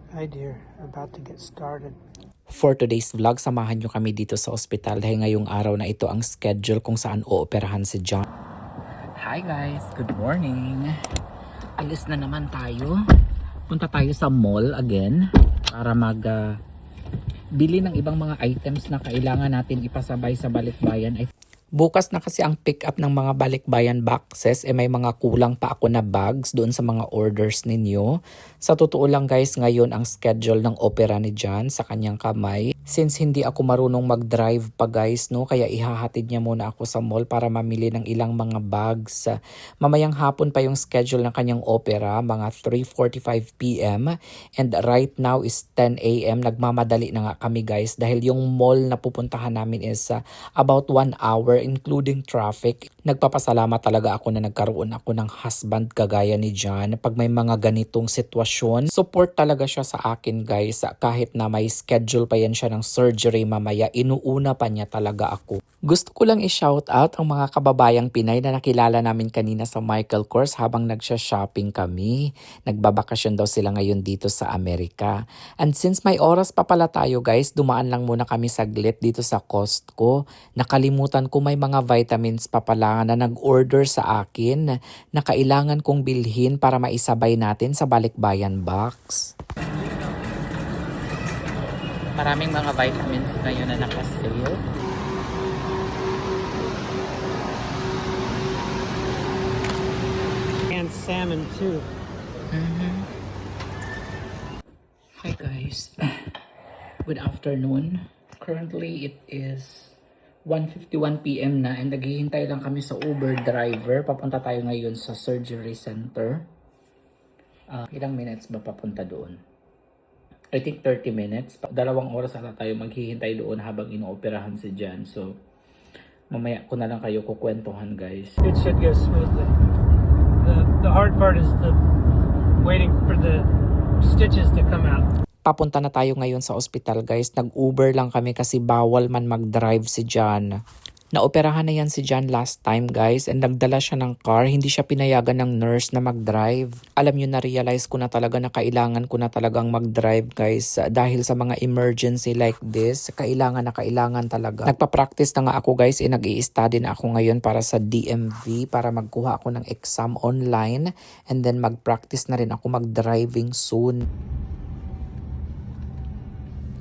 Hi dear, about to get started. For today's vlog, samahan nyo kami dito sa ospital dahil ngayong araw na ito ang schedule kung saan ooperahan si John. Hi guys, good morning. Alis na naman tayo. Punta tayo sa mall again para bili ng ibang mga items na kailangan natin ipasabay sa balikbayan. Bukas na kasi ang pick up ng mga balikbayan boxes, may mga kulang pa ako na bags doon sa mga orders ninyo. Sa totoo lang guys, ngayon ang schedule ng opera ni John sa kanyang kamay. Since hindi ako marunong mag-drive pa guys, no, kaya ihahatid niya muna ako sa mall para mamili ng ilang mga bags. Mamayang hapon pa yung schedule ng kanyang opera, mga 3:45 PM, and right now is 10 AM. Nagmamadali na nga kami guys dahil yung mall na pupuntahan namin is about 1 hour including traffic. Nagpapasalamat talaga ako na nagkaroon ako ng husband kagaya ni John. Pag may mga ganitong sitwasyon, support talaga siya sa akin guys. Kahit na may schedule pa yan siya ng surgery mamaya, inuuna pa niya talaga ako. Gusto ko lang i-shout out ang mga kababayang Pinay na nakilala namin kanina sa Michael Kors habang nagsha-shopping kami. Nagbabakasyon daw sila ngayon dito sa Amerika. And since may oras pa pala tayo guys, dumaan lang muna kami saglit dito sa Costco. Nakalimutan ko may mga vitamins pa pala na nag-order sa akin na kailangan kong bilhin para maisabay natin sa balikbayan box. Maraming mga vitamins ngayon na naka-sale. And salmon too. Hi guys. Good afternoon. Currently it is 1:51 PM na and naghihintay lang kami sa Uber driver. Papunta tayo ngayon sa surgery center. Ilang minutes ba papunta doon? I think 30 minutes. 2 oras ata tayo maghihintay doon habang inooperahan si Jan. So, mamaya ko na lang kayo kukwentuhan guys. It should go smoothly. The hard part is the waiting for the stitches to come out. Papunta na tayo ngayon sa ospital guys. Nag-Uber lang kami kasi bawal man mag-drive si John. Naoperahan na yan si John last time guys and nagdala siya ng car. Hindi siya pinayagan ng nurse na mag-drive. Alam nyo, na-realize ko na talaga na kailangan ko na talagang mag-drive guys. Dahil sa mga emergency like this, kailangan na kailangan talaga. Nagpa-practice na nga ako guys. Nag-i-study na ako ngayon para sa DMV para magkuha ako ng exam online. And then mag-practice na rin ako mag-driving soon.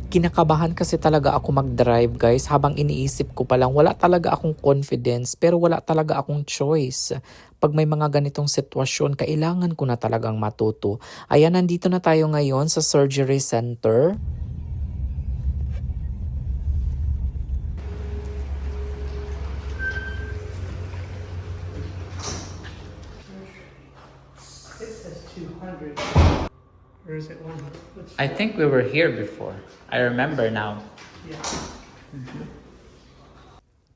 Kinakabahan kasi talaga ako mag-drive guys. Habang iniisip ko pa lang, wala talaga akong confidence pero wala talaga akong choice. Pag may mga ganitong sitwasyon, kailangan ko na talagang matuto. Ayan, nandito na tayo ngayon sa surgery center. It says 200. Or is it 100? I think we were here before. I remember now. Yeah.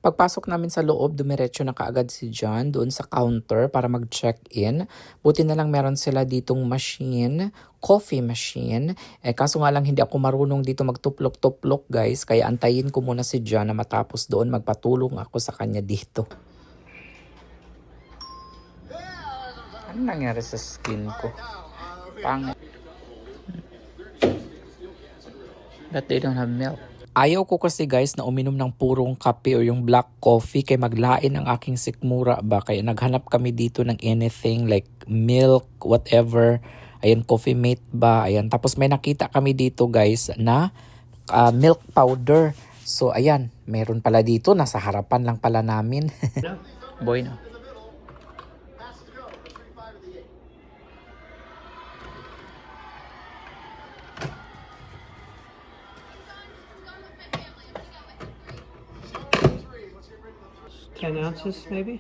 Pagpasok namin sa loob, dumiretso na kaagad si John doon sa counter para mag-check-in. Buti na lang meron sila ditong machine, coffee machine. Kaso nga lang hindi ako marunong dito magtuplok-tuplok guys. Kaya antayin ko muna si John na matapos doon magpatulong ako sa kanya dito. Ano nangyari sa skin ko? Pangit. But they don't have milk. Ayaw ko kasi guys na uminom ng purong kape o yung black coffee kay maglain ang aking sikmura ba. Kaya naghanap kami dito ng anything like milk, whatever. Ayan, coffee mate ba. Ayan, tapos may nakita kami dito guys na milk powder. So ayan, meron pala dito. Nasa harapan lang pala namin. No? Boy no. $10 ounces maybe?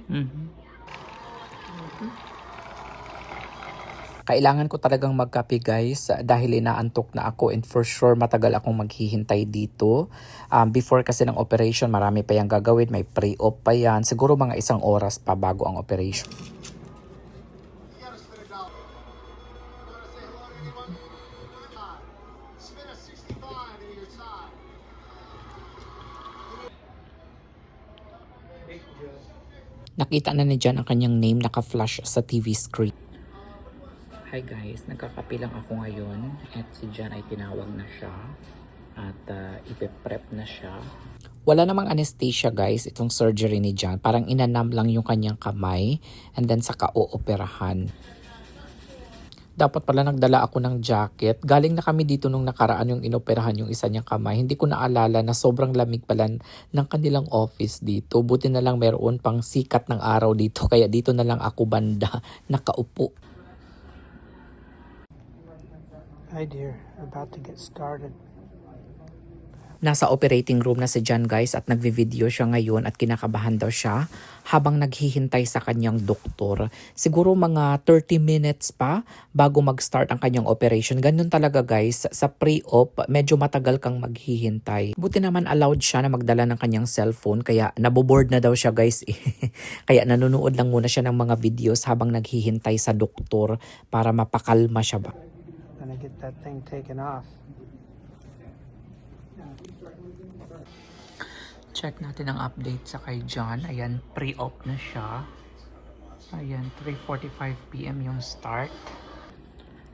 Kailangan ko talagang magkape guys dahil inaantok na ako and for sure matagal akong maghihintay dito. Before kasi ng operation marami pa yung gagawin, may pre-op pa yan. Siguro mga 1 oras pa bago ang operation. Nakita na ni Jan ang kanyang name naka-flash sa TV screen. Hi guys, nagkakape lang ako ngayon at si John ay tinawag na siya at ipe-prep na siya. Wala namang anesthesia guys, itong surgery ni John. Parang inanam lang yung kanyang kamay and then saka ooperahan. Dapat pala nagdala ako ng jacket. Galing na kami dito nung nakaraan yung inoperahan yung isa niyang kamay. Hindi ko naalala na sobrang lamig pala ng kanilang office dito. Buti na lang meron pang sikat ng araw dito. Kaya dito na lang ako banda nakaupo. Hi dear, about to get started. Nasa operating room na si John guys at nagvi-video siya ngayon at kinakabahan daw siya habang naghihintay sa kanyang doktor. Siguro mga 30 minutes pa bago mag-start ang kanyang operation. Ganun talaga guys, sa pre-op medyo matagal kang maghihintay. Buti naman allowed siya na magdala ng kanyang cellphone kaya naboboard na daw siya guys. Kaya nanonood lang muna siya ng mga videos habang naghihintay sa doktor para mapakalma siya ba. Gonna get that thing taken off. Check natin ang update sa kay John. Ayan, pre-op na siya. Ayan, 3:45 PM yung start.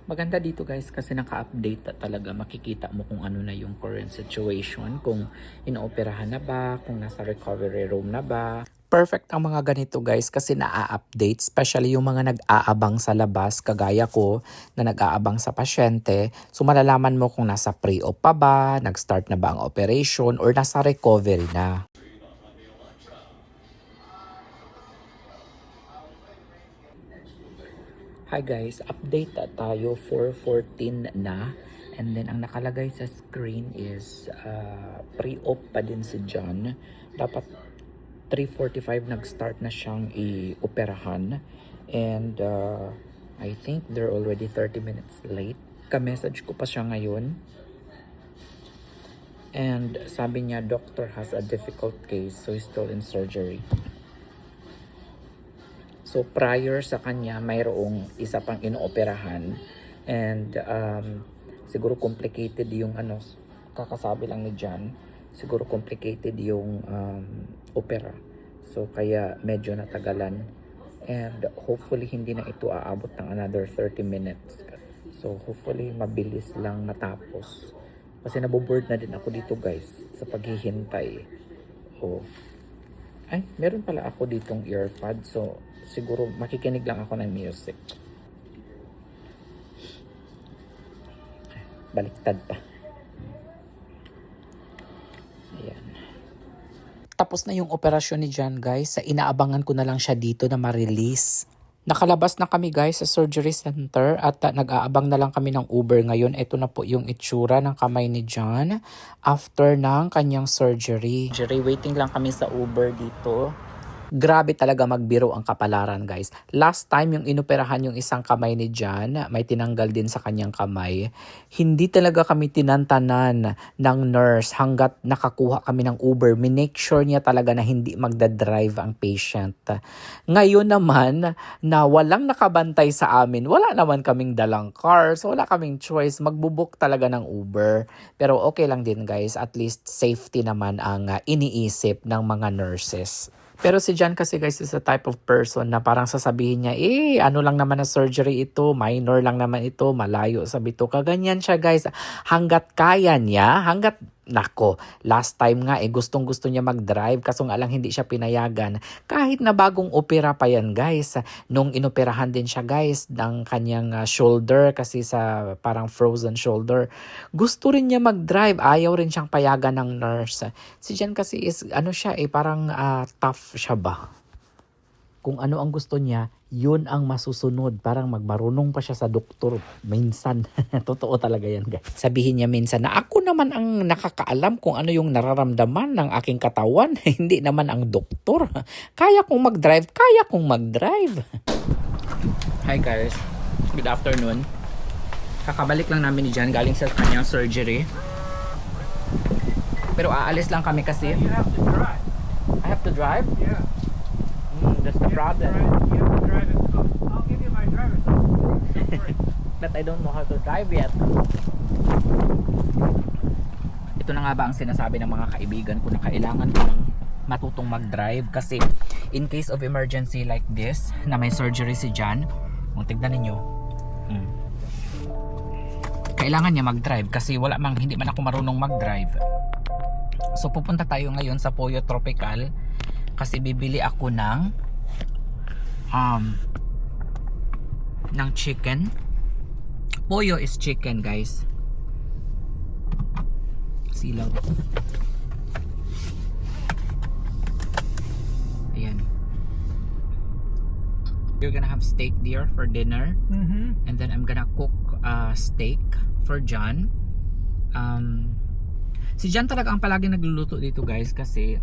Maganda dito guys kasi naka-update talaga. Makikita mo kung ano na yung current situation. Kung inooperahan na ba, kung nasa recovery room na ba. Perfect ang mga ganito guys kasi naa-update. Especially yung mga nag-aabang sa labas kagaya ko na nag-aabang sa pasyente. So malalaman mo kung nasa pre-op pa ba, nag-start na ba ang operation or nasa recovery na. Hi guys, update tayo 4:14 na. And then ang nakalagay sa screen is pre-op pa din si John. Dapat 3:45 nag-start na siyang i-operahan. And I think they're already 30 minutes late. Ka-message ko pa siya ngayon. And sabi niya, doctor has a difficult case so he's still in surgery. So prior sa kanya, mayroong isa pang inooperahan. And siguro complicated yung kakasabi lang ni John. Siguro complicated yung opera. So kaya medyo natagalan. And hopefully hindi na ito aabot ng another 30 minutes. So hopefully mabilis lang matapos. Kasi naboboard na din ako dito guys sa paghihintay. Oh. Ay, meron pala ako ditong earpod. So siguro makikinig lang ako ng music. Baliktad pa. Ayan. Tapos na yung operasyon ni John guys. Inaabangan ko na lang siya dito na ma-release. Nakalabas na kami guys sa surgery center at nag-aabang na lang kami ng Uber ngayon. Ito na po yung itsura ng kamay ni John after ng kanyang surgery. Waiting lang kami sa Uber dito. Grabe talaga magbiro ang kapalaran guys. Last time yung inoperahan yung isang kamay ni John, may tinanggal din sa kanyang kamay. Hindi talaga kami tinantanan ng nurse hanggat nakakuha kami ng Uber. Minake sure niya talaga na hindi magdadrive ang patient. Ngayon naman na walang nakabantay sa amin, wala naman kaming dalang car. So wala kaming choice, magbubuk talaga ng Uber. Pero okay lang din guys, at least safety naman ang iniisip ng mga nurses. Pero si John kasi guys is a type of person na parang sasabihin niya, ano lang naman na surgery ito, minor lang naman ito, malayo sa bituka. Ganyan siya guys, hanggat kaya niya, nako, last time nga gustong gusto niya mag-drive kaso nga lang hindi siya pinayagan. Kahit na bagong opera pa yan guys. Nung inoperahan din siya guys ng kanyang shoulder kasi sa parang frozen shoulder. Gusto rin niya mag-drive. Ayaw rin siyang payagan ng nurse. Si Jen kasi is siya parang tough siya ba? Kung ano ang gusto niya, yun ang masusunod. Parang magmarunong pa siya sa doktor. Minsan. Totoo talaga yan guys. Sabihin niya minsan na ako naman ang nakakaalam kung ano yung nararamdaman ng aking katawan. Hindi naman ang doktor. Kaya kong mag-drive. Hi guys. Good afternoon. Kakabalik lang namin ni John galing sa kanyang surgery. Pero aalis lang kami kasi. You have to drive. I have to drive? Yeah. That's the problem. You have to drive it. I'll give you my driver's license. Don't worry. But I don't know how to drive yet. Ito na nga ba ang sinasabi ng mga kaibigan ko na kailangan ko ng matutong mag-drive kasi in case of emergency like this na may surgery si John, kung tignan ninyo, kailangan niya mag-drive kasi hindi man ako marunong mag-drive. So pupunta tayo ngayon sa Pollo Tropical kasi bibili ako ng chicken. Pollo is chicken, guys. Silaw. Ayan. You're gonna have steak dear for dinner. And then I'm gonna cook steak for John. Si John talaga ang palagi nagluluto dito, guys, kasi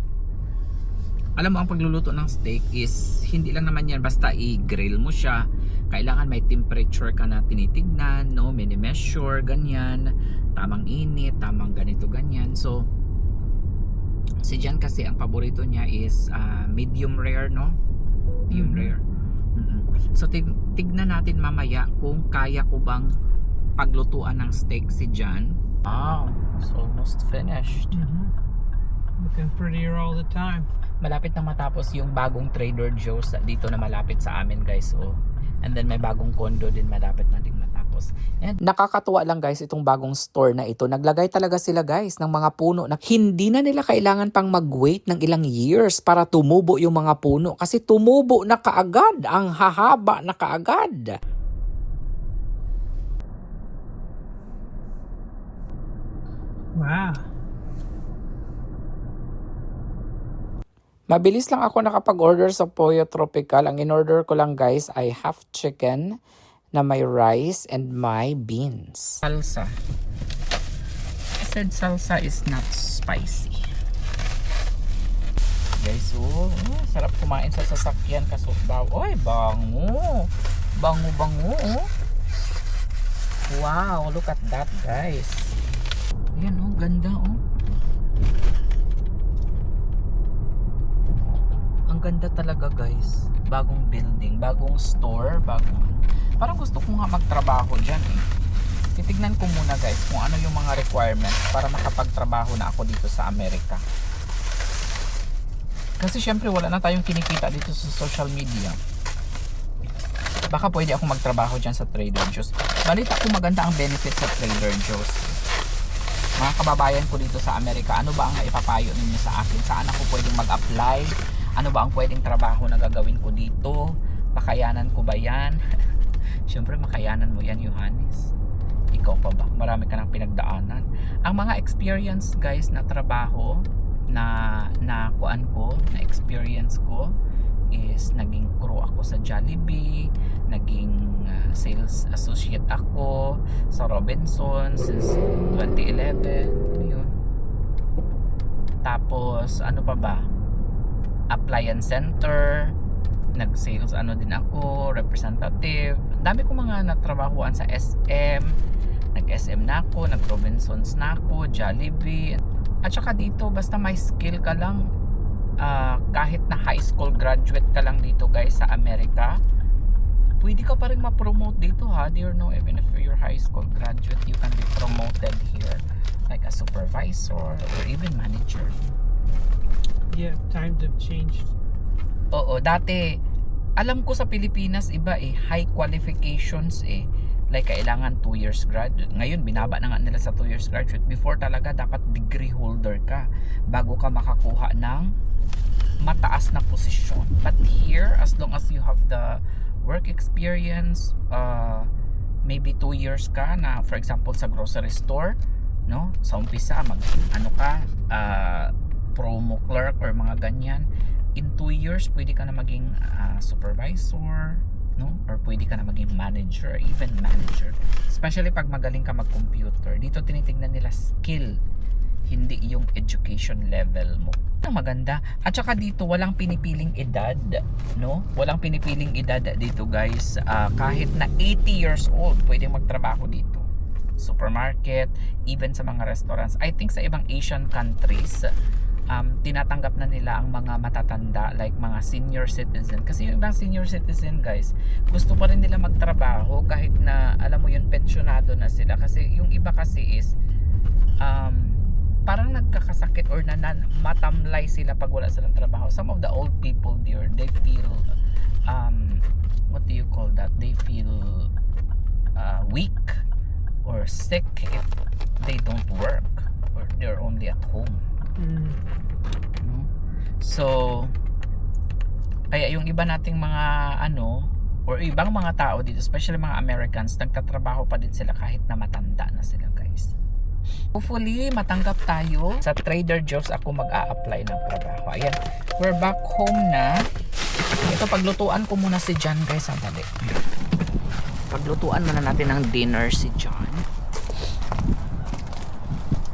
alam mo ang pagluluto ng steak is hindi lang naman yan basta i-grill mo siya. Kailangan may temperature ka na tinitignan, no? Mini-measure, ganyan. Tamang init, tamang ganito, ganyan. So si John kasi ang paborito niya is medium rare, no? Medium rare. So tignan natin mamaya kung kaya ko bang paglutuan ng steak si John. Wow, it's almost finished. Looking prettier all the time. Malapit na matapos yung bagong Trader Joe's dito na malapit sa amin, guys. Oh. And then may bagong condo din malapit na din matapos. And nakakatuwa lang, guys, itong bagong store na ito. Naglagay talaga sila, guys, ng mga puno na hindi na nila kailangan pang mag-wait ng ilang years para tumubo yung mga puno. Kasi tumubo na kaagad, ang hahaba na kaagad. Wow. Mabilis lang ako nakapag-order sa Pollo Tropical. Ang in-order ko lang, guys, ay half chicken na may rice and may beans. Salsa. I said salsa is not spicy. Guys, sarap kumain sa sasakyan kaso daw. Oy, bango. Bango-bango. Wow, look at that, guys. Ayan, ganda, Ang ganda talaga, guys. Bagong building, bagong store, parang gusto ko nga magtrabaho dyan, eh. Titignan ko muna, guys, kung ano yung mga requirements para makapagtrabaho na ako dito sa Amerika. Kasi syempre wala na tayong kinikita dito sa social media. Baka pwede ako magtrabaho dyan sa Trader Joe's. Balita ko maganda ang benefits sa Trader Joe's. Mga kababayan ko dito sa Amerika, ano ba ang maipapayo ninyo sa akin? Saan ako pwedeng mag-apply? Ano ba ang pwedeng trabaho na gagawin ko dito? Makayanan ko ba yan? Siyempre makayanan mo yan, Johannes. Ikaw pa ba? Marami ka ng pinagdaanan. Ang mga experience, guys, na trabaho na experience ko is naging crew ako sa Jollibee, naging sales associate ako sa Robinsons since 2011. Ano yun? Tapos ano pa ba? Appliance center, nag-sales din ako, representative. Dami kong mga natrabahuan sa SM. Nag-SM na ako, nag-Robinsons na ako, Jollibee. At saka dito, basta may skill ka lang, kahit na high school graduate ka lang dito, guys, sa Amerika, pwede ka pa rin ma-promote dito, ha? Do you know, even if you're high school graduate, you can be promoted here like a supervisor or even manager. Yeah, times have changed. Oo, dati alam ko sa Pilipinas iba high qualifications like kailangan 2 years graduate. Ngayon binaba na nga nila sa 2 years graduate. Before talaga dapat degree holder ka bago ka makakuha ng mataas na posisyon. But here, as long as you have the work experience, maybe 2 years ka na, for example sa grocery store, no? Sa umpisa promo clerk or mga ganyan, in 2 years pwede ka na maging supervisor, no? Or pwede ka na maging manager, even manager, especially pag magaling ka mag-computer. Dito tinitingnan nila skill, hindi yung education level mo. Ang maganda. At saka dito walang pinipiling edad, no? Walang pinipiling edad dito, guys. Kahit na 80 years old pwede magtrabaho dito. Supermarket, even sa mga restaurants. I think sa ibang Asian countries, tinatanggap na nila ang mga matatanda, like mga senior citizen. Kasi yung ibang senior citizen, guys, gusto pa rin nila magtrabaho kahit na, alam mo yun, pensyonado na sila. Kasi yung iba kasi is parang nagkakasakit or matamlay sila pag wala silang trabaho. Some of the old people there, they feel what do you call that? They feel weak or sick if they don't work or they're only at home. No? So kaya yung iba nating mga or ibang mga tao dito, especially mga Americans, nagtatrabaho pa din sila kahit na matanda na sila, guys. Hopefully matanggap tayo. Sa Trader Joe's ako mag-a-apply ng trabaho. Ayan, we're back home na. Ito, paglutuan ko muna si John, guys. Sandali. Paglutuan muna natin ng dinner si John.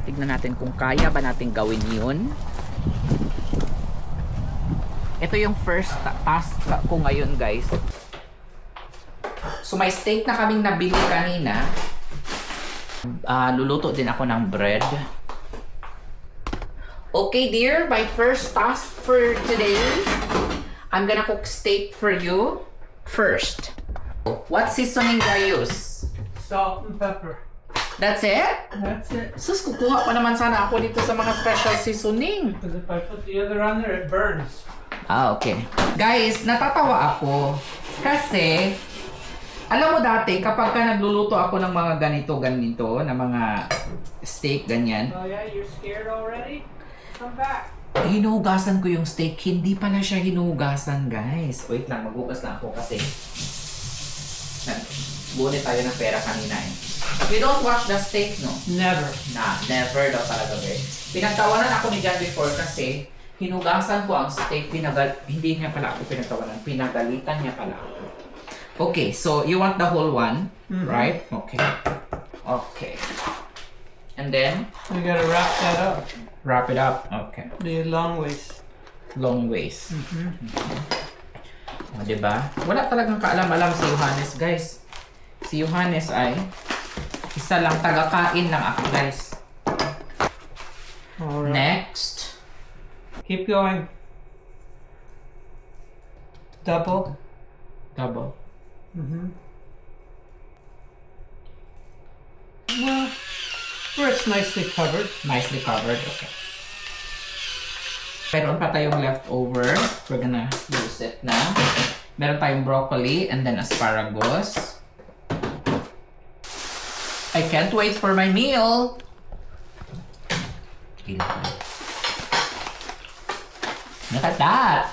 Tignan natin kung kaya ba natin gawin yun. Ito yung first task ko ngayon, guys. So may steak na kaming nabili kanina. Luluto din ako ng bread. Okay dear, my first task for today, I'm gonna cook steak for you first. What seasoning do I use? Salt and pepper. That's it? That's it. Sus, kukuha pa naman sana ako dito sa mga special seasoning. Because if I put the other on there, it burns. Okay. Guys, natatawa ako kasi alam mo dati kapag ka nagluluto ako ng mga ganito na mga steak ganyan, Oh yeah, you're scared already? Come back. hinuhugasan ko yung steak. Hindi pala siya hinuhugasan, guys. Wait lang, maghugas lang ako kasi bunit tayo ng pera kanina eh. You don't wash the steak, no? Never. Never daw talaga, guys. Pinagtawanan ako ni John before kasi hinugasan ko ang steak. Hindi niya pala ako pinagtawanan. Pinagalitan niya pala ako. Okay, so you want the whole one, right? Okay. Okay. And then? We gotta wrap that up. Wrap it up. Okay. The long ways. Long ways. O, diba? Wala talagang kaalam-alam si Johannes, guys. Si Johannes ay isa lang, taga-kain lang ako, guys. Alright. Next. Keep going. Double. Double. Well, where it's nicely covered. Nicely covered. Okay. Meron pa tayong leftover. We're gonna use it na. Meron tayong broccoli and then asparagus. I can't wait for my meal. Look at that.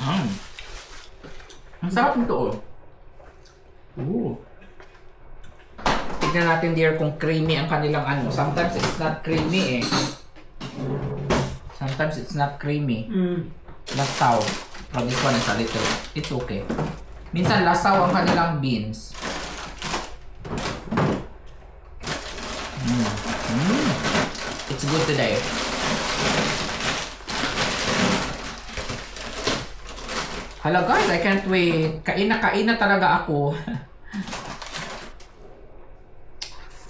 Ang sarap nito, oh. Ooh. Tignan natin, dear, kung creamy ang kanilang ano. Sometimes it's not creamy eh. Sometimes it's not creamy. Lasaw. But this one is a little. It's okay. Minsan lasaw ang kanilang beans. It's good today. Hello guys, I can't wait. Kain na talaga ako.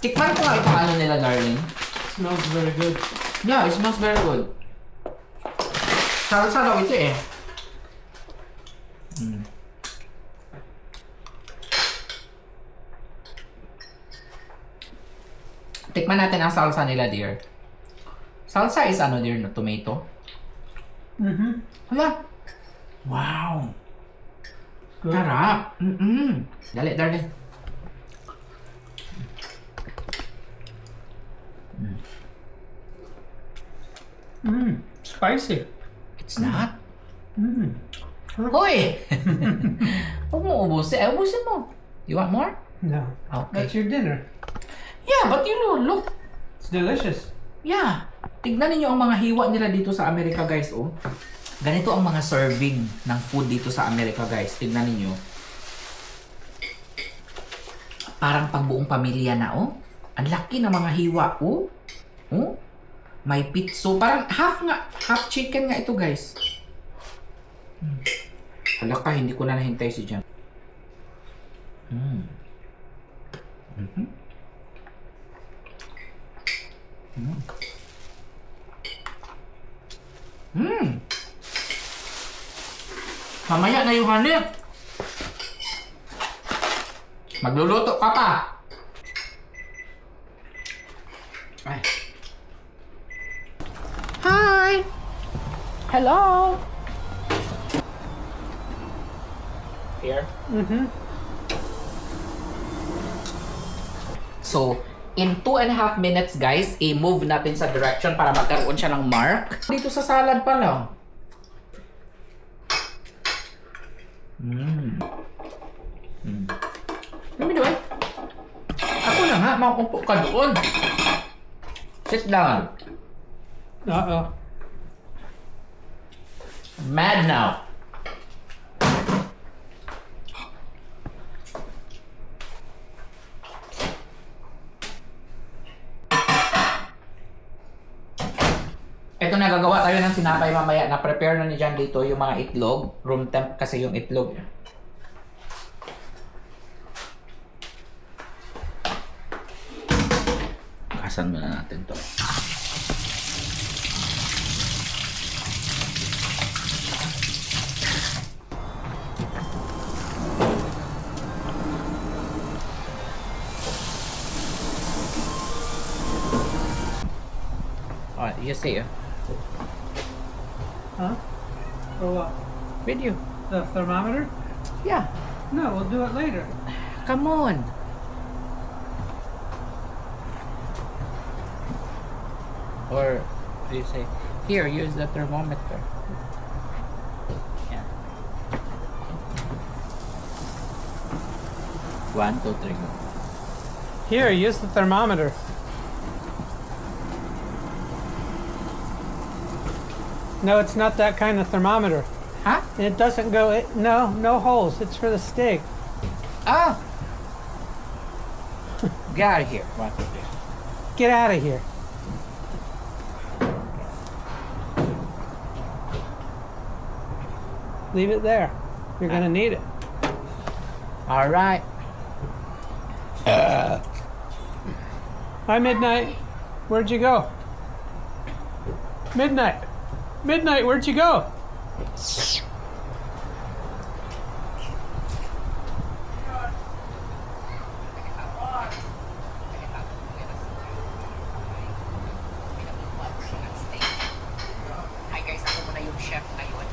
Tikman ko nga itong ano nila, darling. Smells very good. Yeah, it smells very good. Salsa daw ito eh. Tikman natin ang salsa nila, dear. Salsa is ano, dear, na tomato? Hala. Wow. Good. Sarap. Dali, darling. Spicy. It's not. Hoy! Huwag mo ubusin. Ubusin mo. You want more? No. Okay. That's your dinner. Yeah, but you know, look. It's delicious. Yeah. Tignan niyo ang mga hiwa nila dito sa Amerika, guys, oh. Ganito ang mga serving ng food dito sa Amerika, guys. Tignan niyo. Parang pangbuong pamilya na, oh. Ang laki ng mga hiwa, oh. Oh. May pizzo. Parang half chicken nga ito, guys. Hala ka, hindi ko na nahintay si Jan. Mamaya na yung hanip. Magluluto ka pa. Ay. Hi! Hello! Here? So, In 2.5 minutes, guys, i-move natin sa direction para magkaroon siya ng mark. Dito sa salad pa lang. Let me do it. Ako na nga, makupo ka doon. Sit down. Uh-oh. Mad now. Ito na, gagawa tayo ng sinapay mamaya. Na-prepare na ni John dito yung mga itlog. Room temp kasi yung itlog. Asan muna natin to. Oh, you see it. Huh? For what? Video. The thermometer? Yeah. No, we'll do it later. Come on. Or do you say, here, use the thermometer. Yeah. 1, 2, 3, go. Here, use the thermometer. No, it's not that kind of thermometer. Huh? It doesn't go, no holes. It's for the steak. Ah! Get out of here. 1, 2, 3. Get out of here. Leave it there. You're gonna need it. All right. Hi, Midnight. Where'd you go? Midnight. Midnight, where'd you go? Hi guys, ako muna yung chef ngayon.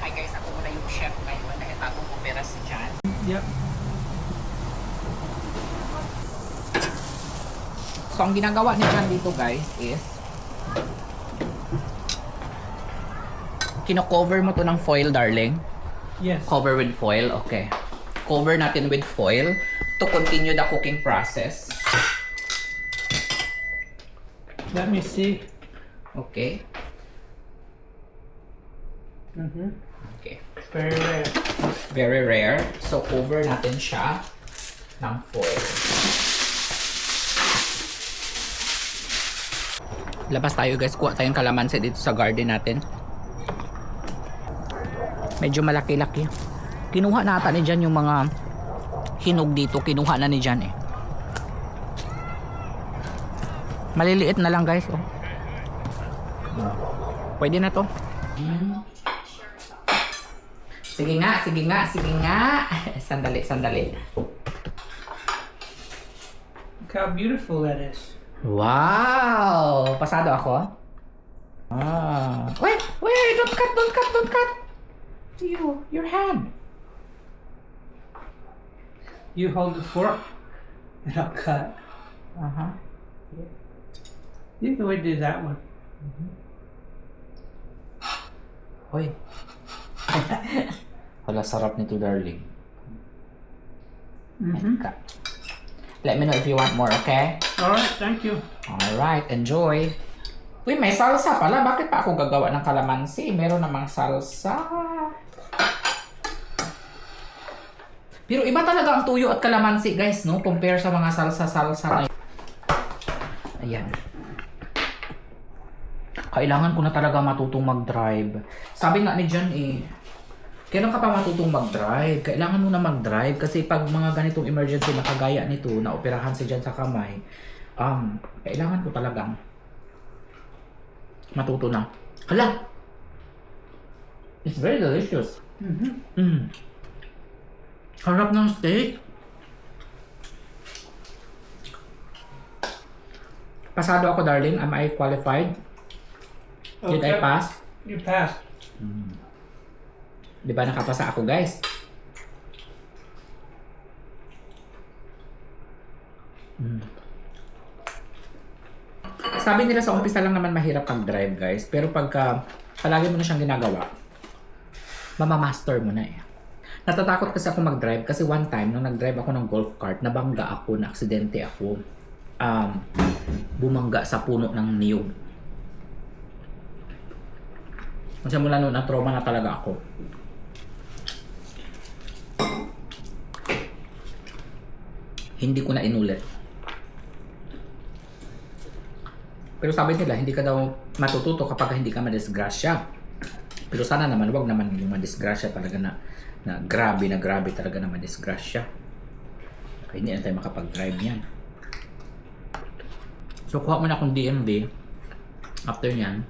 Hi guys, ako muna yung chef ngayon dahil bagong opera si John. Yep. So, ang ginagawa ni John dito guys is kino-cover mo to ng foil, darling. Yes. Cover with foil, okay. Cover natin with foil to continue the cooking process. Let me see. Okay. Mm-hmm. Okay. Very rare. Very rare. So, cover natin siya ng foil. Labas tayo guys. Kuha tayong kalamansi dito sa garden natin. Medyo malaki-laki. Kinuha na ata ni Jan yung mga hinog dito. Kinuha na ni Jan eh. Maliliit na lang guys. Oh. Pwede na to. Sige nga, sige nga, sige nga. Sandali, sandali. Look how beautiful that is. Wow! Pasado ako? Ah. Wait! Wait! Don't cut! Don't cut! Don't cut! Your hand. You hold the fork and I'll cut. Uh-huh. You can do that one. Hoy. Hala, sarap nito, darling. Mm-hmm. Cut. Let me know if you want more, okay? Alright, thank you. Alright, enjoy. Uy, may salsa pala. Bakit pa ako gagawa ng kalamansi? Meron namang salsa. Pero iba talaga ang tuyo at kalamansi, guys, no? Compare sa mga salsa-salsa. Ayan. Kailangan ko na talaga matutong mag-drive. Sabi nga ni John eh, kailan ka pa matutong mag-drive? Kailangan mo na mag-drive kasi pag mga ganitong emergency na kagaya nito, na operahan si John sa kamay, kailangan ko talagang matuto na. Hala! It's very delicious. Mm-hmm. Harap ng steak. Pasado ako, darling. Am I qualified? Did I pass? You passed. Di ba nakapasa ako, guys? Sabi nila sa umpisa lang naman mahirap pag-drive guys, pero pagka palagi mo na siyang ginagawa, mamamaster mo na eh. Natatakot kasi ako mag-drive kasi one time nung nag-drive ako ng golf cart, nabangga ako, na-aksidente ako. Bumangga sa puno ng niyog. Kasi mula noon, na-trauma na talaga ako. Hindi ko na inulit. Pero sabi nila, hindi ka daw matututo kapag hindi ka madisgrasya. Pero sana naman, wag naman yung madisgrasya talaga na grabe talaga na madisgrasya. Kaya hindi na tayo makapag-drive yan. So, kuha mo na akong DMV. After yan,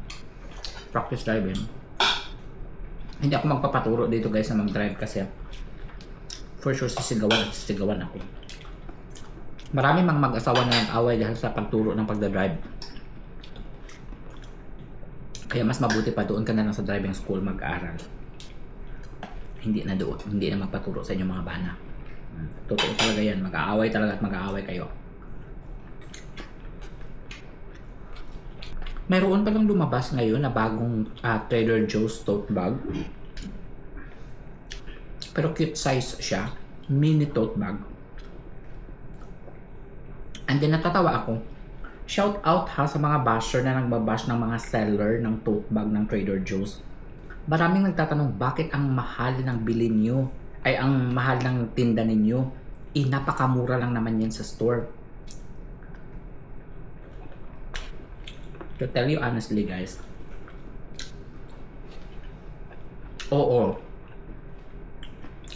practice driving. Hindi ako magpapaturo dito guys na mag-drive kasi for sure sisigawan ako. Marami mang mag-asawa na nag-away dahil sa pagturo ng pagdadrive. Kaya mas mabuti pa doon ka na lang sa driving school mag-aaral. Hindi na doon, hindi na magpaturo sa inyong mga bana. Totoo talaga yan, mag-aaway talaga at mag-aaway kayo. Mayroon palang lumabas ngayon na bagong Trader Joe's tote bag. Pero cute size siya, mini tote bag. And then natatawa ako. Shout out ha sa mga basher na nagbabash ng mga seller ng tote bag ng Trader Joe's. Maraming nagtatanong bakit ang mahal ng bilhin nyo ay ang mahal ng tinda ninyo. Napakamura lang naman yan sa store. To tell you honestly guys, oo,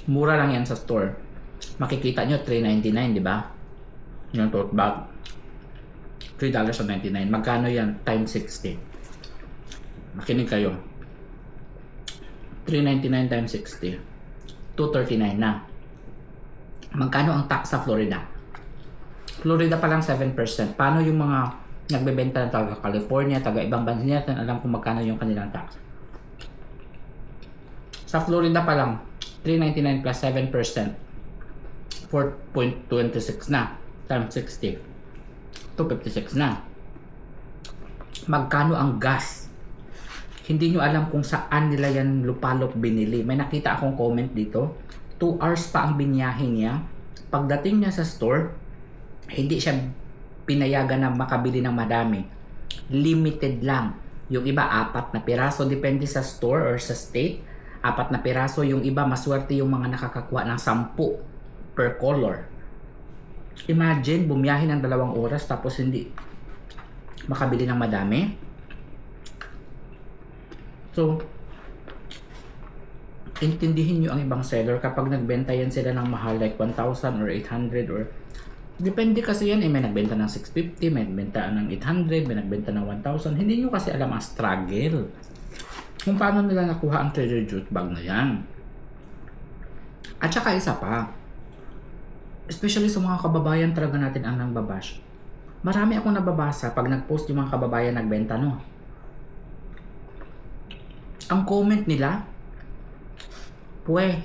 mura lang yan sa store. Makikita nyo $3.99 di ba? Yung tote bag $3.99. Magkano yan? Times 60. Makinig kayo. $3.99 times 60. $2.39 na. Magkano ang tax sa Florida? Florida pa lang 7%. Paano yung mga nagbebenta ng taga California, taga ibang bansa niya, alam kung magkano yung kanilang tax. Sa Florida pa lang, $3.99 plus 7%. 4.26 na. Times 60. 256 na. Magkano ang gas? Hindi nyo alam kung saan nila yan lupalop binili. May nakita akong comment dito. 2 hours pa ang binyahe niya. Pagdating niya sa store, hindi siya pinayagan na makabili ng madami. Limited lang. Yung iba, 4 na piraso. Depende sa store or sa state. 4 na piraso. Yung iba, maswerte yung mga nakakakuha ng 10 per color. Imagine, bumiyahe ng 2 oras tapos hindi makabili ng madami. So, intindihin nyo ang ibang seller kapag nagbenta yan sila ng mahal like 1,000 or 800 or depende kasi yan may nagbenta ng 650, may nagbenta ng 800, may nagbenta ng 1,000. Hindi nyo kasi alam ang struggle kung paano nila nakuha ang Trader Joe's bag na yan. At saka isa pa, especially sa mga kababayan talaga natin ang nangbabash. Marami akong nababasa pag nag-post yung mga kababayan nagbenta, no? Ang comment nila,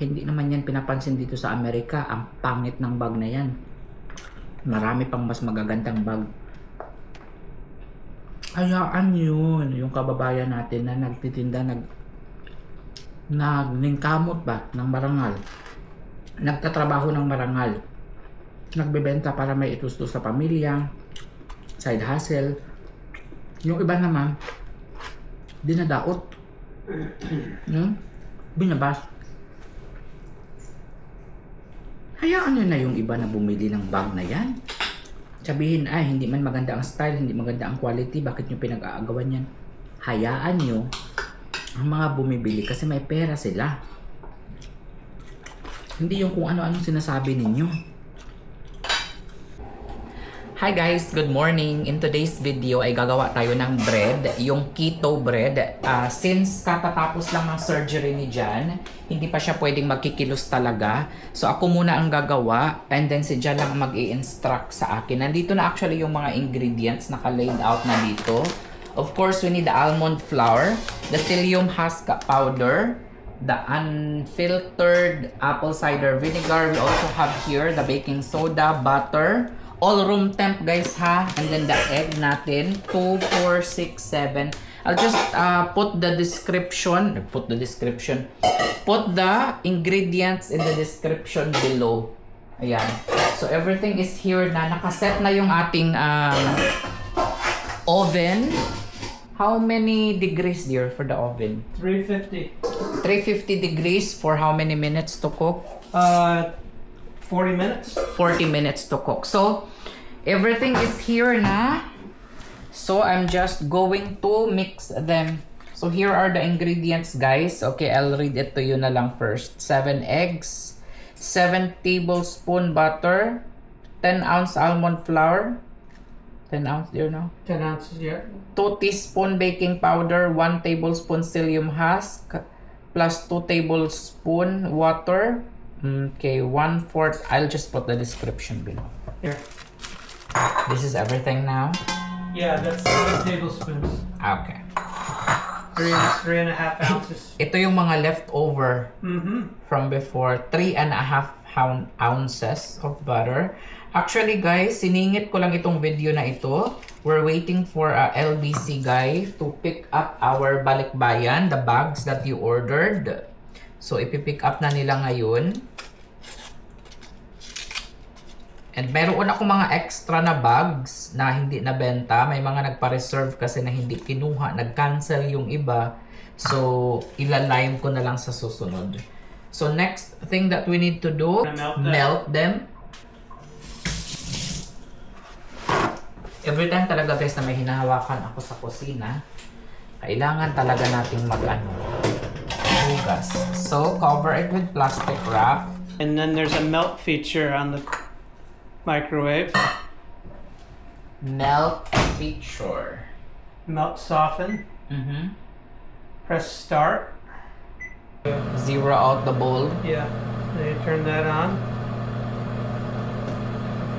hindi naman yan pinapansin dito sa Amerika. Ang pangit ng bag na yan. Marami pang mas magagandang bag. Hayaan yun. Yung kababayan natin na nagtitinda, nagningkamot ba ng marangal. Nagtatrabaho ng marangal. Nagbebenta para may itusto sa pamilya, side hustle. Yung iba naman, dinadaot. Binabas. Hayaan nyo na yung iba na bumili ng bag na yan. Sabihin, hindi man maganda ang style, hindi maganda ang quality, bakit nyo pinag-aagawan yan? Hayaan nyo ang mga bumibili kasi may pera sila. Hindi yung kung ano-anong sinasabi ninyo. Hi guys, good morning. In today's video ay gagawa tayo ng bread, yung keto bread. Since katatapos lang ng surgery ni Jan, hindi pa siya pwedeng magkikilos talaga. So ako muna ang gagawa and then si Jan lang mag-i-instruct sa akin. Nandito na actually yung mga ingredients, naka-laid out na dito. Of course, we need the almond flour, the psyllium husk powder, the unfiltered apple cider vinegar. We also have here the baking soda, butter, All room temp guys ha. And then the egg natin, 2, 4, 6, 7. I'll just put the ingredients in the description below. Ayan. So everything is here na. Nakaset na yung ating oven. How many degrees dear for the oven? 350. 350 degrees for how many minutes to cook? 40 minutes. 40 minutes to cook. So, everything is here na. So, I'm just going to mix them. So, here are the ingredients, guys. Okay, I'll read it to you na lang first. 7 eggs, 7 tablespoon butter, 10 ounce almond flour, 10 ounce, dear, no? 10 ounces, yeah. 2 teaspoon baking powder, 1 tablespoon psyllium husk, plus 2 tablespoon water. Okay, 1/4. I'll just put the description below. Here. This is everything now? Yeah, that's 7 tablespoons. Okay. 3.5 ounces. Ito yung mga leftover from before. 3.5 ounces of butter. Actually guys, siningit ko lang itong video na ito. We're waiting for a LBC guy to pick up our balikbayan, the bags that you ordered. So, ipipick up na nila ngayon. And meron ako mga extra na bags na hindi nabenta. May mga nagpa-reserve kasi na hindi kinuha. Nag-cancel yung iba. So, ilalive ko na lang sa susunod. So, next thing that we need to do, melt them. Every time talaga guys na may hinahawakan ako sa kusina, kailangan talaga nating hugas. So, cover it with plastic wrap. And then there's a melt feature on the microwave. Melt feature. Melt soften. Press start. Zero out the bowl. Yeah. Then you turn that on.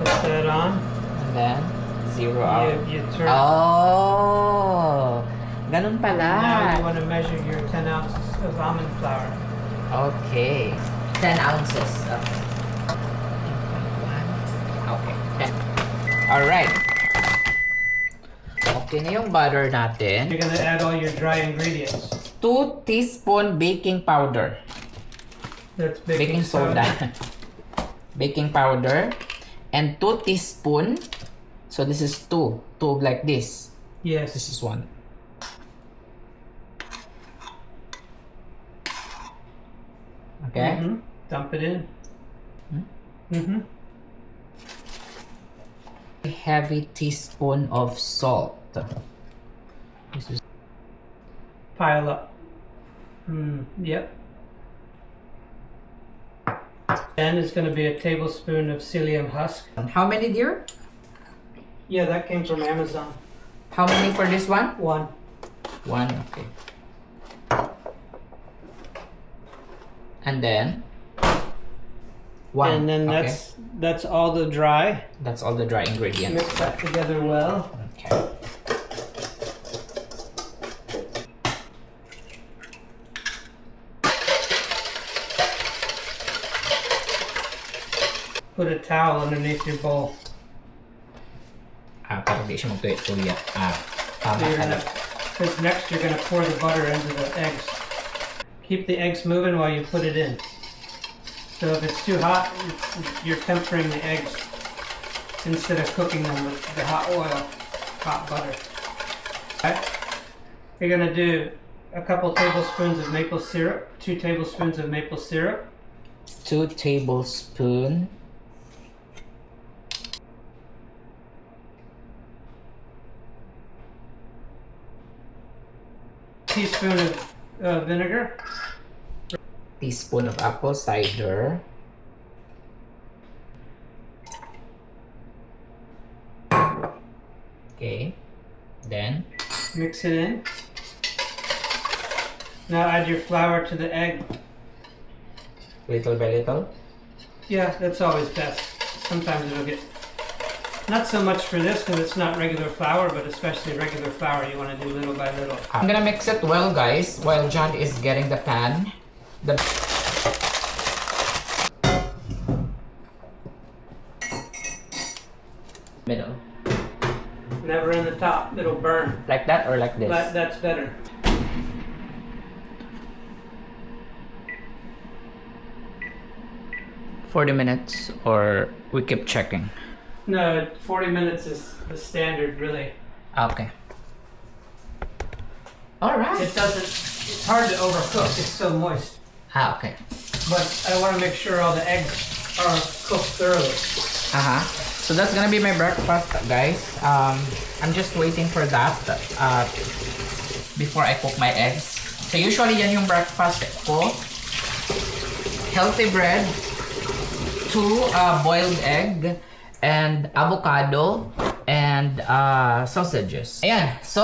Put that on. And then, zero out. You turn. Oh! Ganun pala. Now you want to measure your 10 ounces of almond flour. Okay. 10 ounces. Okay. 10. Alright. Okay na yung butter natin. You're going to add all your dry ingredients. 2 teaspoon baking powder. That's Baking soda. Baking powder. And 2 teaspoon. So this is 2. 2 like this. Yes. This is 1. Okay. Dump it in. A heavy teaspoon of salt. This is Pile up. Yep. Then it's going to be a tablespoon of psyllium husk. how many dear? Yeah, that came from Amazon. How many for this one? 1. 1, okay. And then 1. And then okay. that's all the dry. That's all the dry ingredients. Mix that together well. Okay. Put a towel underneath your bowl. Para di siya magtuya-tuya. So because next you're gonna pour the butter into the eggs. Keep the eggs moving while you put it in. So if it's too hot, you're tempering the eggs instead of cooking them with the hot oil, hot butter. Okay. You're gonna do a couple tablespoons of maple syrup, 2 tablespoons of maple syrup. 2 tablespoons. Teaspoon of vinegar. Teaspoon of apple cider. Okay. Then Mix it in. Now add your flour to the egg. little by little. Yeah, that's always best. Sometimes it'll get, not so much for this because it's not regular flour, but especially regular flour you want to do little by little. I'm gonna mix it well guys while John is getting the pan. Middle. Never in the top. It'll burn. Like that or like this? That's better. $40 or we keep checking? No, 40 minutes is the standard, really. Okay. Alright. It doesn't. It's hard to overcook. It's so moist. Okay. But I want to make sure all the eggs are cooked thoroughly. So that's gonna be my breakfast, guys. I'm just waiting for that before I cook my eggs. So usually yan yung breakfast ko. Healthy bread, 2 boiled egg, and avocado, and sausages. Ayan. So,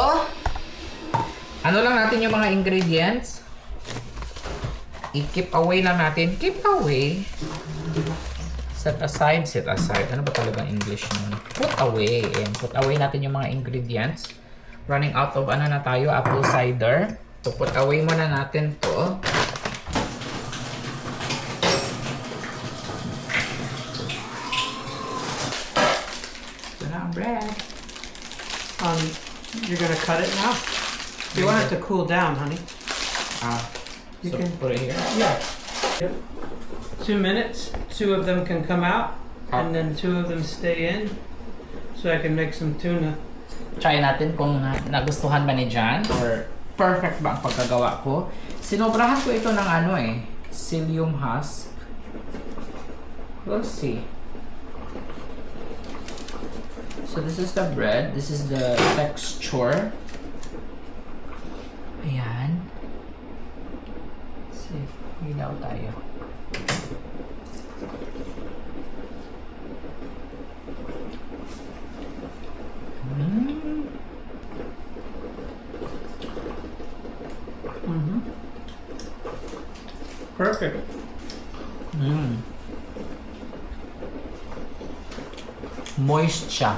ano lang natin yung mga ingredients. I-keep away lang natin. Keep away. Set aside. Ano ba talaga English nun? Put away. Ayan, put away natin yung mga ingredients. Running out of ano na tayo, apple cider. So, put away muna natin to. Ito na ang bread. You're gonna cut it now. You want it to cool down, honey. You So can put it here. Yeah. Yep. 2 minutes. 2 of them can come out, and then 2 of them stay in, so I can make some tuna. Try natin kung nagustuhan ba ni John or perfect ba ang pagkagawa ko. Sinobrahan ko ito ng ano psyllium husk. We'll see. So this is the bread. This is the texture. Ayan. Let's see. Hilaw tayo. Perfect. Moist siya.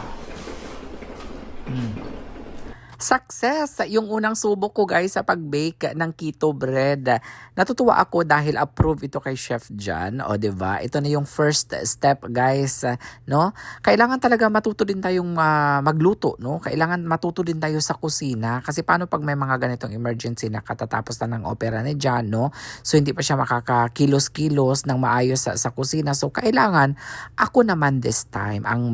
Success! Yung unang subok ko guys sa pag-bake ng keto bread. Natutuwa ako dahil approve ito kay Chef John. O diba? Ito na yung first step guys. No? Kailangan talaga matuto din tayong magluto. No? Kailangan matuto din tayo sa kusina. Kasi paano pag may mga ganitong emergency na katatapos na ng opera ni John. No? So hindi pa siya makakakilos-kilos ng maayos sa kusina. So kailangan ako naman this time ang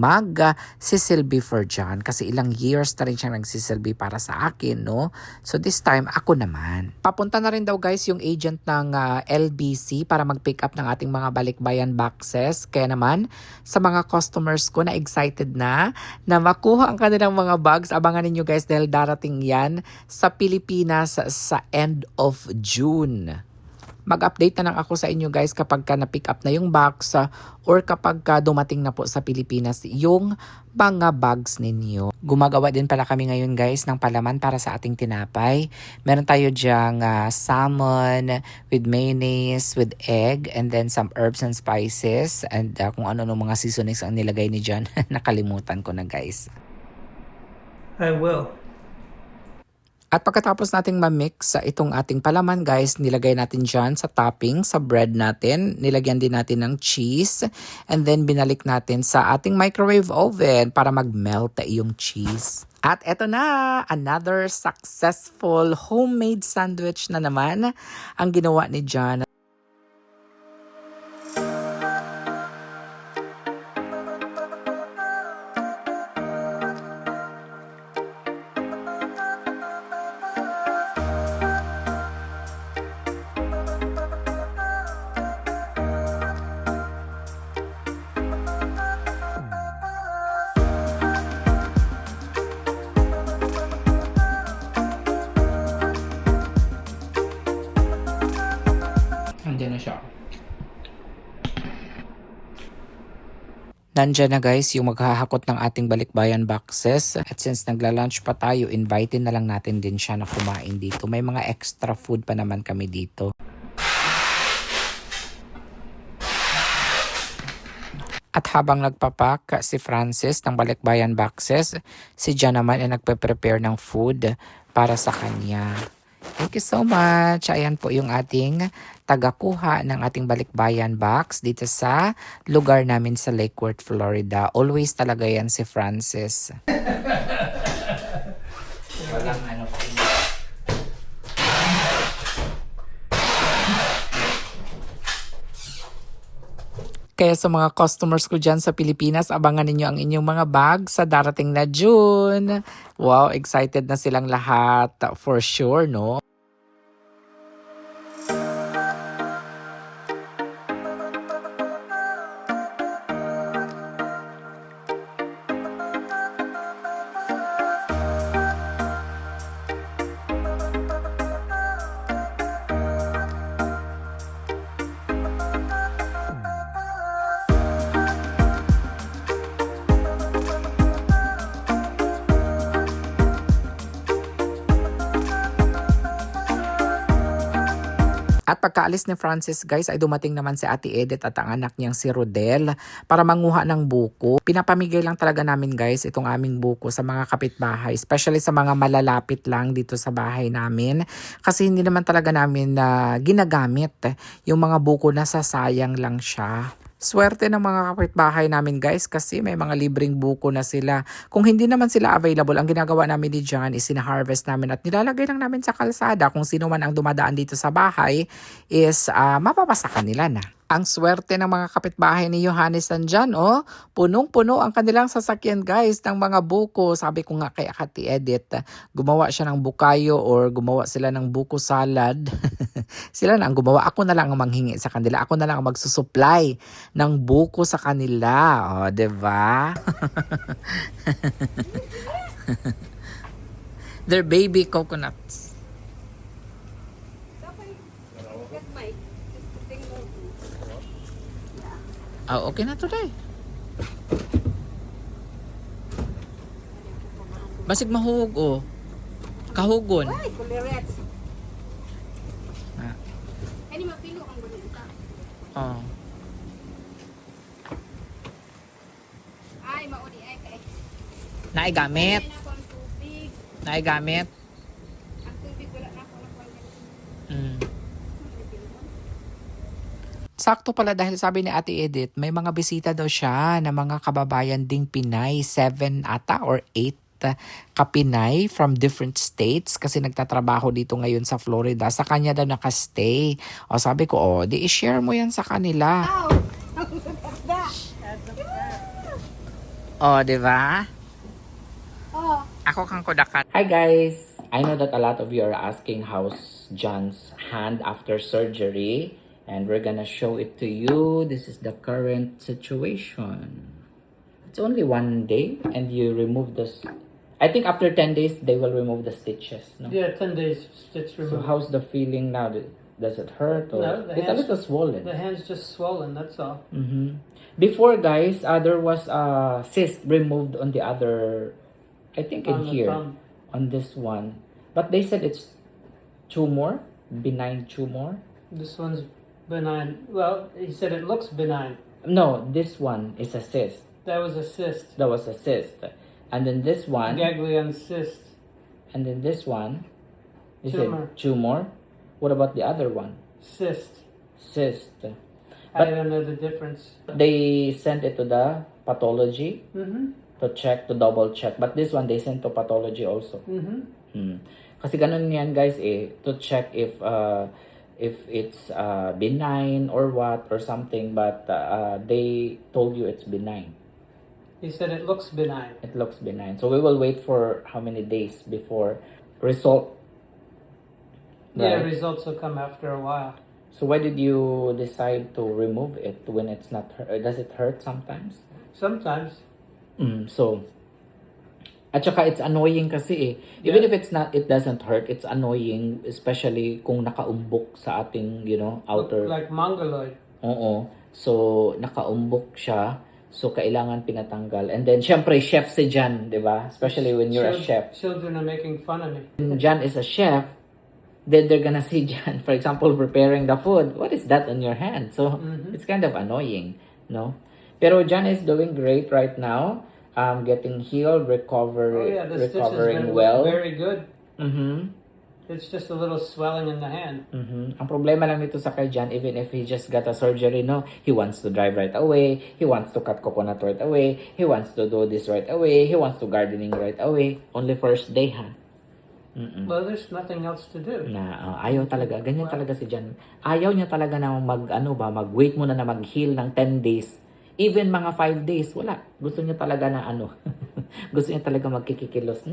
sisilbi for John. Kasi ilang years na rin siyang nagsisilbi para sa akin, no? So this time, ako naman. Papunta na rin daw guys yung agent ng LBC para mag-pick up ng ating mga balikbayan boxes. Kaya naman, sa mga customers ko na excited na makuha ang kanilang mga bags. Abangan ninyo guys dahil darating yan sa Pilipinas sa end of June. Mag-update na lang ako sa inyo guys kapag na-pick up na yung box or kapag dumating na po sa Pilipinas yung mga bags ninyo. Gumagawa din pala kami ngayon guys ng palaman para sa ating tinapay. Meron tayo dyang salmon with mayonnaise, with egg, and then some herbs and spices. And kung ano mga seasonings ang nilagay ni John. Nakalimutan ko na guys. I will. At pagkatapos nating ma-mix itong ating palaman guys, nilagay natin dyan sa topping, sa bread natin. Nilagyan din natin ng cheese. And then binalik natin sa ating microwave oven para mag-melt yung cheese. At eto na, another successful homemade sandwich na naman ang ginawa ni John. Nandiyan na siya. Nandiyan na guys yung maghahakot ng ating balikbayan boxes. At since nagla-lunch pa tayo, invite na lang natin din siya na kumain dito. May mga extra food pa naman kami dito. At habang nagpapak si Francis ng balikbayan boxes, si John naman ay nagpe-prepare ng food para sa kanya. Thank you so much. Ayan po yung ating tagakuha ng ating balikbayan box dito sa lugar namin sa Lake Worth, Florida. Always talaga yan si Francis. Walang ano po. Kaya sa mga customers ko dyan sa Pilipinas, abangan ninyo ang inyong mga bag sa darating na June. Wow, excited na silang lahat for sure, no? At pagkaalis ni Francis guys ay dumating naman si Ate Edith at ang anak niyang si Rodel para manguha ng buko. Pinapamigay lang talaga namin guys itong aming buko sa mga kapitbahay, especially sa mga malalapit lang dito sa bahay namin kasi hindi naman talaga namin ginagamit yung mga buko, nasasayang lang siya. Swerte ng mga kapitbahay namin guys kasi may mga libreng buko na sila. Kung hindi naman sila available, ang ginagawa namin ni John is sina-harvest namin at nilalagay lang namin sa kalsada. Kung sino man ang dumadaan dito sa bahay is mapapasa kanila na. Ang swerte ng mga kapitbahay ni Johannes nandyan, oh. Punong-puno ang kanilang sasakyan guys ng mga buko. Sabi ko nga kay Ate Edith, gumawa siya ng bukayo or gumawa sila ng buko salad. Sila na ang gumawa. Ako na lang ang manghingi sa kanila. Ako na lang ang magsusupply ng buko sa kanila. Oh, 'di ba? They're baby coconuts. Oh, okay na today. Basig mahug oh. Kahugon. Ay, kulirets. Ah. Ay, di mapilo ang bulita. Oh. Ay, mauni ay kay. Naigamit. Ay, na ako ang tubig. Naigamit. Ang tubig wala na ako nakuha. Mm. Sakto pala dahil sabi ni Ate Edith, may mga bisita daw siya na mga kababayan ding Pinay, 7 ata or 8 kapinay from different states kasi nagtatrabaho dito ngayon sa Florida. Sa kanya daw nakastay. O sabi ko, oh, di i-share mo yan sa kanila. Ow! O, di ba? Oh, Ako kang kudakat. Hi guys! I know that a lot of you are asking how's John's hand after surgery. And we're gonna show it to you. This is the current situation. It's only 1 day and you remove this. I think after 10 days, they will remove the stitches. No? Yeah, 10 days stitch So removal. how's the feeling now? Does it hurt? Or No, the it's a hands- little swollen. The hand's just swollen, that's all. Before guys, there was a cyst removed on the other, I think in On the here, thumb. on this one. But they said it's tumor, benign tumor. This one's benign. Well, he said it looks benign. No, this one is a cyst. That was a cyst. That was a cyst. And then this one, Ganglion cyst. and then this one, is Tumor. it tumor? What about the other one? Cyst. Cyst. I don't know the difference. They sent it to the pathology Mm-hmm. to check, to double check. But this one, they sent to pathology also. Mm-hmm. Kasi ganun yan guys to check if it's benign or what or something. But they told you it's benign. He said it looks benign. It looks benign. So we will wait for how many days before result. Yeah, Right. results will come after a while. So why did you decide to remove it when it's not hurt? Does it hurt sometimes? Sometimes. So, at saka it's annoying kasi Even Yeah. if it's not, it doesn't hurt, it's annoying, especially kung nakaumbok sa ating, outer. Like mongoloid. Oo. So, nakaumbok siya. So, kailangan pinatanggal. And then, syempre, chef si Jan, di ba? Especially when you're a chef. Children are making fun of me. When Jan is a chef, then they're gonna see Jan, for example, preparing the food. What is that on your hand? So, it's kind of annoying, no? Pero Jan is doing great right now. Getting healed, Oh yeah, the stitch has recovering been well. very good. Mm-hmm. It's just a little swelling in the hand. Ang problema lang nito sa kay John, even if he just got a surgery, no, he wants to drive right away, he wants to cut coconut right away, he wants to do this right away, he wants to gardening right away. Only first day, ha? Well, there's nothing else to do. Ayaw talaga, ganyan talaga si John. Ayaw niya talaga na mag-wait muna na mag-heal ng 10 days. Even mga 5 days, wala. Gusto niya talaga na gusto niya talaga magkikikilos.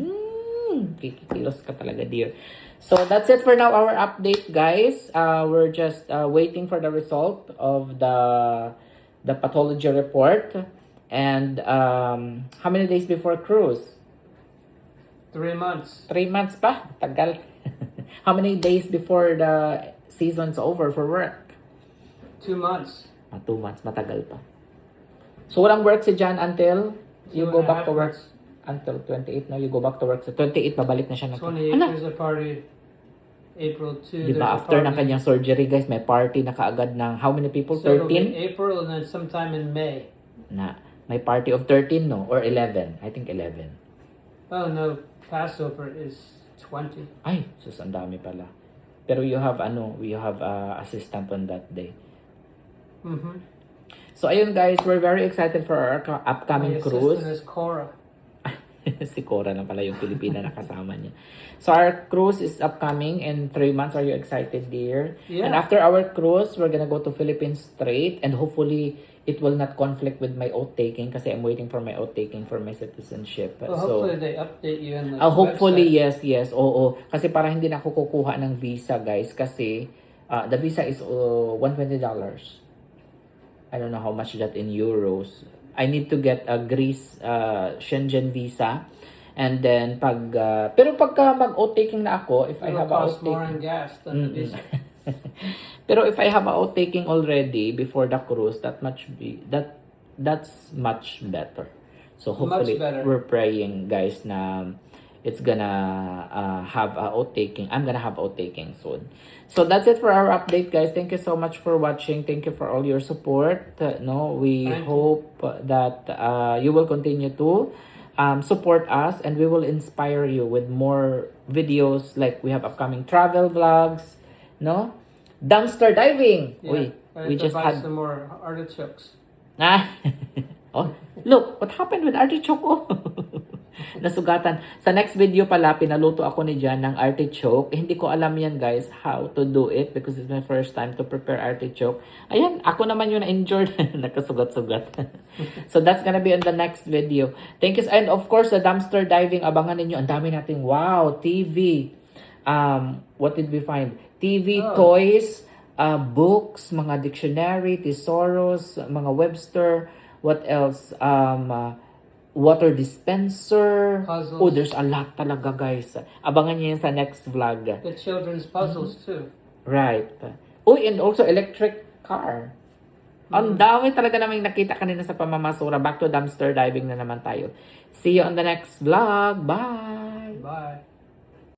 Kikikilos ka talaga, dear. So, that's it for now, our update, guys. We're just waiting for the result of the pathology report. And how many days before cruise? 3 months. 3 months pa? Tagal. How many days before the season's over for work? 2 months. 2 months, matagal pa. So, walang work si John until you go back to work. Until 28, no? You go back to work. Sa 28, babalik na siya. 28, there's a party. April 2, Diba, after ng kanyang surgery, guys, may party na kaagad ng how many people? So it'll 13? be April and then sometime in May. May party of 13, no? Or 11. I think 11. Oh no, Passover is 20. Ay, sus, ang dami pala. Pero you have, assistant on that day. So, ayun, guys, we're very excited for our upcoming My cruise. assistant is Cora. Si Cora lang pala yung Pilipina na kasama niya. So, our cruise is upcoming in 3 months. Are you excited, dear? Yeah. And after our cruise, we're gonna go to Philippines Strait, and hopefully, it will not conflict with my oath taking kasi I'm waiting for my oath taking for my citizenship. Well, hopefully they update you in the Hopefully, website. yes. Oo. Kasi para hindi na ako kukuha ng visa, guys. Kasi, the visa is $120. I don't know how much that in euros. I need to get a Greece Schengen visa. And then, pero pagka mag-oath taking na ako, if I It'll have a oath cost more in taking. gas than the visa. Pero if I have a oath taking already before the cruise, that's much better. So hopefully, Much better. we're praying, guys, na it's gonna have a oath taking. I'm gonna have oath taking soon. So that's it for our update, guys. Thank you so much for watching. Thank you for all your support. We Thank you. hope that you will continue to support us, and we will inspire you with more videos like we have upcoming travel vlogs, no? Dumpster diving. Yeah. I We have to just buy had some more artichokes. Oh, look, what happened with artichoke? Oh. Nasugatan. Sa next video pala, pinaluto ako ni Jan ng artichoke. Hindi ko alam yan, guys, how to do it because it's my first time to prepare artichoke. Ayan, ako naman yung na-injured. Nakasugat-sugat. So that's gonna be in the next video. Thank you. And of course, the dumpster diving, abangan ninyo. Ang dami nating, wow, TV. What did we find? TV, toys, books, mga dictionary, thesaurus, mga Webster, what else? Water dispenser. Puzzles. Oh, there's a lot talaga, guys. Abangan niyo yan sa next vlog. The children's puzzles too. Right. Oh, and also electric car. Ang dami talaga naming nakita kanina sa pamamasura. Back to dumpster diving na naman tayo. See you on the next vlog. Bye! Bye.